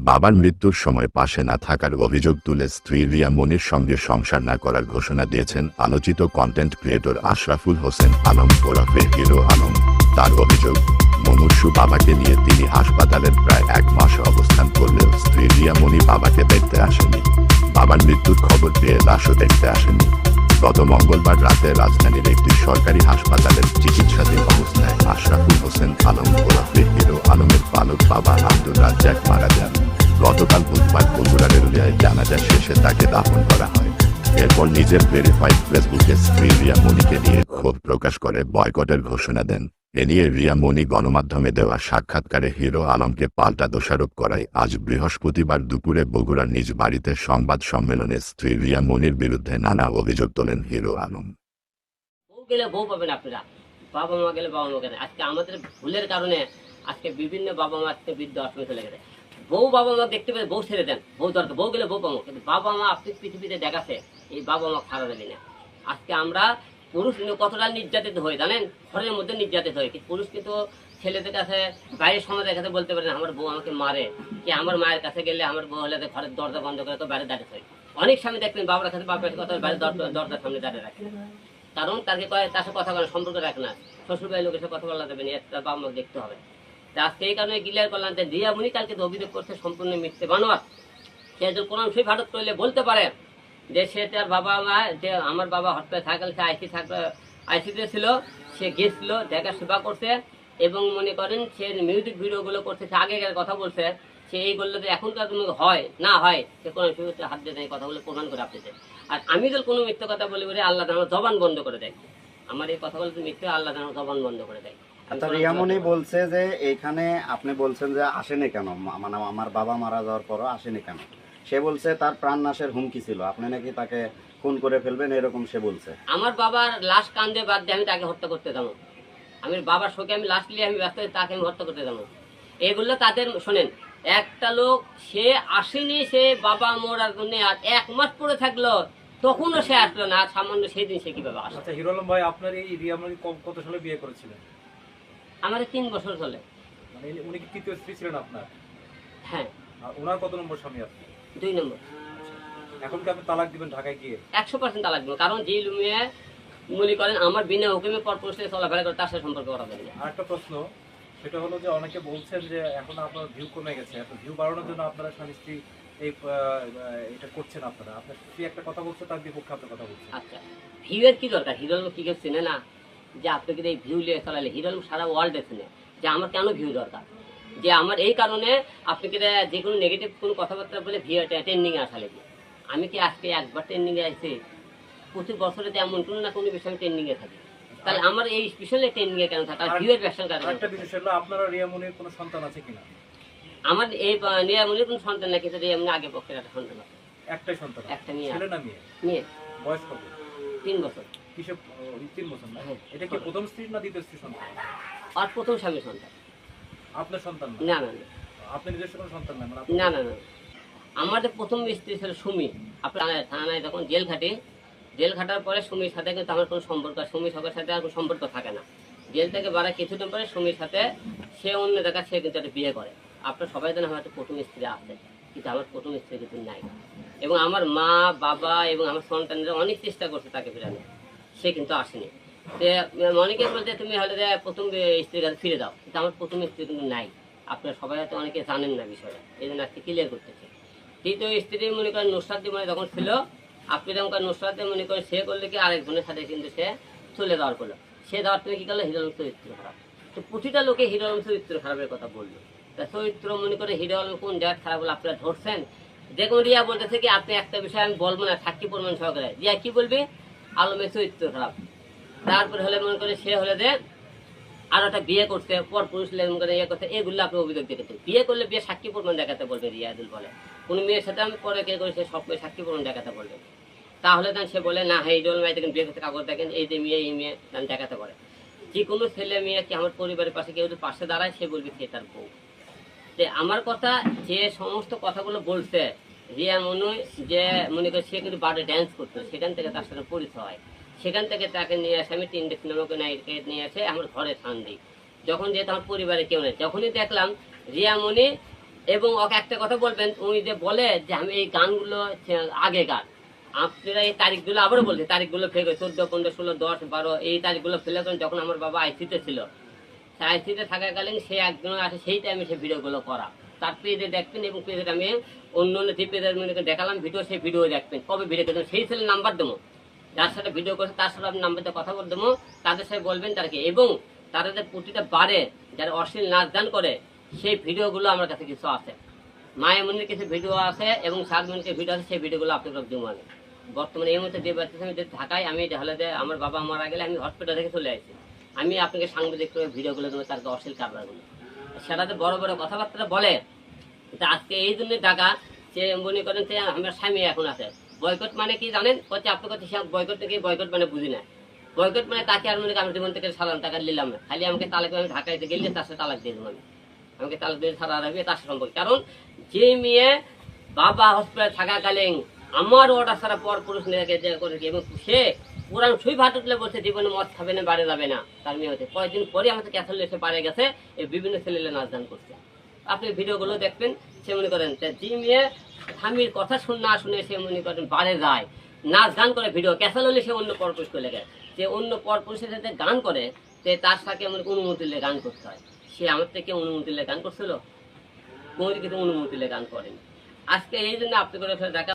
বাবার মৃত্যুর সময় পাশে না থাকার অভিযোগ তুলে স্ত্রী রিয়া মনির সঙ্গে সংসার না করার ঘোষণা দিয়েছেন আলোচিত কন্টেন্ট ক্রিয়েটর আশরাফুল হোসেন আলম ওরফে হিরো আলম। তার অভিযোগ, মুমূর্ষু বাবাকে নিয়ে তিনি হাসপাতালের প্রায় 1 মাস অবস্থান করলেও স্ত্রী রিয়া মনি বাবাকে দেখতে আসেনি। বাবার মৃত্যুর খবর পেয়ে লাশও দেখতে আসেনি। গত মঙ্গলবার রাতে রাজধানীর একটি সরকারি হাসপাতালের চিকিৎসাধীন অবস্থায় আশরাফুল হোসেন আলম ওরফে হিরো আলমের পালক বাবা আব্দুর রাজ্জাক মারা যান। গতকাল বুধবার বগুড়ার এরুলিয়ায় জানাজা শেষে তাকে দাফন করা হয়। এরপর নিজের ভেরিফাইড ফেসবুকে স্ত্রী রিয়া মনিকে নিয়ে ক্ষোভ প্রকাশ করে বয়কটের ঘোষণা দেন। এ নিয়ে রিয়া মনি গণমাধ্যমে দেওয়া সাক্ষাৎকারে হিরো আলমকে পাল্টা দোষারোপ করায় আজ বৃহস্পতিবার দুপুরে বগুড়ার নিজ বাড়িতে সংবাদ সম্মেলনে স্ত্রী রিয়া মনির বিরুদ্ধে নানা অভিযোগ তোলেন হিরো আলম। বউ গেলে বউ পাবেন আপনারা, বাবা মা গেলে বাবা মা গেলে। আজকে আমাদের ভুলের কারণে আজকে বিভিন্ন বাবা মা আজকে বৃদ্ধ আশ্রমে চলে গেছে। বউ বাবা মা দেখতে পেলে বউ ছেড়ে দেন, বউ দরকার, বউ গেলে বউ পাবো, কিন্তু বাবা মা আপনি পৃথিবীতে দেখাচ্ছে এই বাবা মা খারাপ দেবে না। আজকে আমরা পুরুষ কিন্তু কতটা নির্যাতিত হই জানেন, ঘরের মধ্যে নির্যাতিত হয়। পুরুষ কিন্তু ছেলেদের কাছে বাইরের সমাজের কাছে বলতে পারে না আমার বউ আমাকে মারে, কি আমার মায়ের কাছে গেলে আমার বউ হলে ঘরের দরজা বন্ধ করে তো বাইরে দাঁড়িয়ে হয়। অনেক স্বামী দেখবেন বাবার কাছে বাপের কথা বাইরে দরজার সামনে দাঁড়িয়ে রাখে, কারণ তাকে কয় তার সাথে কথা বলার সম্পর্ক রাখে না, শ্বশুর বাড়ির লোকের সাথে কথা বলা যাবে না, তার বাবা মাকে দেখতে হবে। আজকে এই কারণে ক্লিয়ার করলাম যে রিয়া মনি কালকে অভিযোগ করছে সম্পূর্ণ মিথ্যে বানোয়ার। সে একজন কোন অংশই ভারত করলে বলতে পারে যে সে তার বাবা মা, যে আমার বাবা হসপিটালে থাকলে সে আইসিতে ছিল, সে গেছিল দেখা সেবা করছে এবং মনে করেন সে মিউজিক ভিডিওগুলো করছে, সে আগেকার কথা বলছে, সে এই বললো যে এখনকার কোনো হয় না হয় সে কোনো হাত দিয়ে দেয়, কথাগুলো প্রমাণ করে আপনি। আর আমি যদি কোনো মিথ্যে কথা বলি বলে আল্লাহ আমার জবান বন্ধ করে দেয়, আমার এই কথাগুলো মিথ্যে, আল্লাহ আমার জবান বন্ধ করে দেয়। রিয়া মনি বলছে যে এইখানে আপনি বলছেন যে আসেনি কেন, মানে আমার বাবা মারা যাওয়ার পরও আসেনি কেন। সে বলছে তার প্রাণ নাশের হুমকি ছিল, আপনি নাকি তাকে খুন করে ফেলবেন এরকম সে বলছে। আমার বাবার লাশ কান্দে বাদ দিয়ে আমি তাকে হত্যা করতে যাবো, আমি বাবার শোকে আমি লাশ নিয়ে আমি ব্যস্ত তাকে আমি হত্যা করতে যাবো। এগুলো তাদের শোনেন, একটা লোক সে আসেনি, সে বাবা মরার জন্য আর 1 মাস পরে থাকলো, তখনও সে আসলো না, সামান্য সেই দিন সে কিভাবে আসলো। আচ্ছা হিরো আলম ভাই, আপনার এই রিয়া মনি কত সালে বিয়ে করেছিলেন? আমার 3 বছর চলে। মানে উনি কি তৃতীয় স্ত্রী ছিলেন আপনার? হ্যাঁ। আর ওনার কত নম্বর স্বামী আপনি? 2 নম্বর। এখন কি আপনি তালাক দিবেন ঢাকায় গিয়ে? 100% তালাক দেবো, কারণ যে লুমিয়ে মনে করেন আমার বিনা হুকুমে পরপুরুষে চলাফেরা করে তার সাথে সম্পর্ক করা যাবে না। আর একটা প্রশ্ন, সেটা হলো যে অনেকে বলছেন যে এখন আপনার ভিউ কমে গেছে, এখন ভিউ বাড়ানোর জন্য আপনারা স্বামী স্ত্রী এই এটা করছেন, আপনারা আপনার স্ত্রী একটা কথা বলছে, তার বিপক্ষে আপনার কথা বলছেন। আচ্ছা, ভিউয়ের কি দরকার? হিরো আলম কি কেউ চেনে না যে আপনাকে এই ভিউ নিয়ে চালালে? হিরো আলম সারা ওয়ার্ল্ডে চেনে যে আমার কেন ভিউ দরকার, যে আমার এই কারণে আপনাকে যে কোনো নেগেটিভ কোনো কথাবার্তা বলে ভিউ ট্রেন্ডিংয়ে আসা লাগে। আমি কি আজকে একবার ট্রেন্ডিংয়ে আসছি? প্রতি বছরে এমন কোনো না কোনো বিষয়ে ট্রেন্ডিংয়ে থাকি, তাহলে আমার এই স্পেশালি ট্রেন্ডিংয়ে কেন থাকে? আর ভিউয়ের ব্যবসার কারণে। একটা বিষয় হলো, আপনারা রিয়া মনির কোনো সন্তান আছে কিনা? আমার এই রিয়া মনির কোনো সন্তান না, কিন্তু রিয়া মনির আগে পক্ষের একটা সন্তান আছে। একটাই সন্তান? একটা মেয়ে। ছেলে না মেয়ে? মেয়ে। বয়স কত? 3 বছর। কিসে? 3 বছর না? এটা কি প্রথম স্ত্রী না দ্বিতীয় স্ত্রী সন্তান? আর প্রথম স্বামীর সন্তান। আপনার সন্তান না? না না না। আপনি নিজস্ব কোনো সন্তান না? না না না, আমাদের প্রথম স্ত্রী ছিল সুমি। আপনার থানায় যখন জেল খাটি, জেল খাটার পরে সুমির সাথে কিন্তু আমার কোনো সম্পর্ক, সুমি সবার সাথে আর কোনো সম্পর্ক থাকে না। জেল থেকে বাড়া কিছুদিন পরে সুমির সাথে সে অন্য জায়গায় সে কিন্তু একটা বিয়ে করে। আপনার সবাই জানেন আমার একটা প্রথম স্ত্রী আছে, কিন্তু আমার প্রথম স্ত্রী কিন্তু নাই। এবং আমার মা বাবা এবং আমার সন্তানরা অনেক চেষ্টা করছে তাকে ফেরানো, সে কিন্তু আসেনি। সে অনেকে বলতে তুমি হলে যে প্রথম স্ত্রীর কাছে ফিরে দাও, কিন্তু আমার প্রথম স্ত্রী কিন্তু নাই। আপনারা সবাই হয়তো অনেকে জানেন না বিষয়টা, এই জন্য আজকে ক্লিয়ার করতেছি। দ্বিতীয় স্ত্রী মনে করেন নুসরাত মনে যখন ছিল, আপনি যেমন নুসরাতে মনে করেন সে করলে কি আরেকজনের সাথে কিন্তু সে চলে যাওয়ার করলো, সে যাওয়ার তুমি কি করলো হিরো আলম চরিত্র খারাপ। তো প্রতিটা লোকে হিরো আলম চরিত্র খারাপের কথা বললো, তা চরিত্র মনে করে হিরো আলম কোন জায়গায় খারাপ বলে আপনারা ধরছেন? দেখুন রিয়া বলতেছে কি আপনি একটা বিষয় আমি বলবো না, সাক্ষী প্রমাণ সহকারে। রিয়া কি বলবে? আলমের চরিত্র খারাপ। তারপরে হলে মনে করে সে হলে যে আর একটা বিয়ে করছে, পর পুরুষ ইয়ে করছে, এগুলো আপনি অভিযোগ দেখেছেন। বিয়ে করলে বিয়ে সাক্ষী প্রমাণ দেখাতে বলবে রিয়াদুল বলে, কোনো মেয়ের সাথে আমি পরে কে করে সে সব মেয়ে সাক্ষী প্রমাণ দেখাতে বলবে। তাহলে তখন সে বলে না হ্যাঁ ইডল ভাই দেখেন বিয়ে করতে কাগজ দেখেন, এই যে মেয়ে এই মেয়ে দেখাতে পারে। যে কোনো ছেলে মেয়ে কি আমার পরিবারের পাশে কেউ যদি পাশে দাঁড়ায় সে বলবে সে তার বউ। যে আমার কথা যে সমস্ত কথাগুলো বলছে রিয়া মনে যে মনে করে সে কিন্তু বাড়ি ড্যান্স করতো, সেখান থেকে তার সাথে পরিচয় হয়, সেখান থেকে তাকে নিয়ে আসে আমি 3 সিনেমাকে নায়িকাকে নিয়ে আসে আমার ঘরে স্থান দিই। যখন যেহেতু আমার পরিবারে কেউ নেই, যখনই দেখলাম রিয়া মনি এবং ওকে একটা কথা বলবেন, উনি যে বলে যে আমি এই গানগুলো আগেকার, আপনারা এই তারিখগুলো আবারও বলছে, তারিখগুলো ফেলে 14, 15, 16, 10, 12 এই তারিখগুলো ফেলে করেন যখন আমার বাবা আইসিতে ছিল। সে আইসিতে থাকাকালীন সে একজন আসে, সেই টাইমে সে ভিডিওগুলো করা। তার পেজে দেখবেন এবং পেজে আমি অন্য অন্য যে পেজের দেখালাম ভিডিও, সেই ভিডিও দেখবেন। কবে ভিডিও করবেন সেই ছেলের নাম্বার দেবো, যার সাথে ভিডিও করছে তার সাথে আপনি নাম্বারতে কথা বলে দেবো, তাদের সাথে বলবেন তারকে। এবং তারা যে প্রতিটা বারে যারা অশ্লীল নাচ গান করে সেই ভিডিওগুলো আমার কাছে কিছু আছে, মায়ামনির কিছু ভিডিও আছে এবং শালমনির ভিডিও আছে, সেই ভিডিওগুলো আপনাদের দেবো আমি। বর্তমানে এই মুহূর্তে যে বাচ্চা আমি যে ঢাকায়, আমি হলে যে আমার বাবা মারা গেলে আমি হসপিটাল থেকে চলে আসছি, আমি আপনাকে সাংবাদিক ভিডিওগুলো দেবো, তার অশ্লীল কারবারগুলো। সেটাতে বড় বড় কথাবার্তা বলে। আজকে এই জন্য ঢাকা সে মনে করেন যে আমার স্বামী এখন আছে। বয়কট মানে কি জানেন? হচ্ছে আপনার কাছে বয়কট থেকে বয়কট মানে বুঝি না। বয়কট মানে তাকে আর মনে করেন আমি জীবন থেকে সালাম টাকা নিলাম না, খালি আমাকে তালাক, আমি ঢাকাইতে গেলে তার সাথে তালাক দিয়ে দেবো আমি, আমাকে তালাক দিয়ে সারা রাখবে তার সাথে সম্পর্ক। কারণ যে মেয়ে বাবা হসপিটালে থাকাকালীন আমার অর্ডার ছাড়া পর পুরুষ নিয়ে করেছে এবং সে পুরান সুই ভাত উঠলে বলছে জীবনে মদ খাবে না, বাড়ি যাবে না, তার মেয়ে হচ্ছে কয়েকদিন পরে আমাদের ক্যাথল এসে বাড়ি গেছে, এই বিভিন্ন ছেলেলে নাচ গান করছে। আপনি ভিডিওগুলো দেখবেন, সে মনে করেন যে মেয়ে স্বামীর কথা না শুনে সে মনে করেন বাড়ে যায়, নাচ গান করে, ভিডিও ক্যাসেল হলে সে অন্য পরপুরুষ করে লেগে, যে অন্য পরপুরুষের সাথে গান করে তার সাথে আমার অনুমতি নিয়ে গান করতে হয়। সে আমার থেকে অনুমতি নিয়ে গান করছিল, কোনো কিছু অনুমতি নিয়ে গান করেনি। আজকে এই জন্য আপনি করে দেখা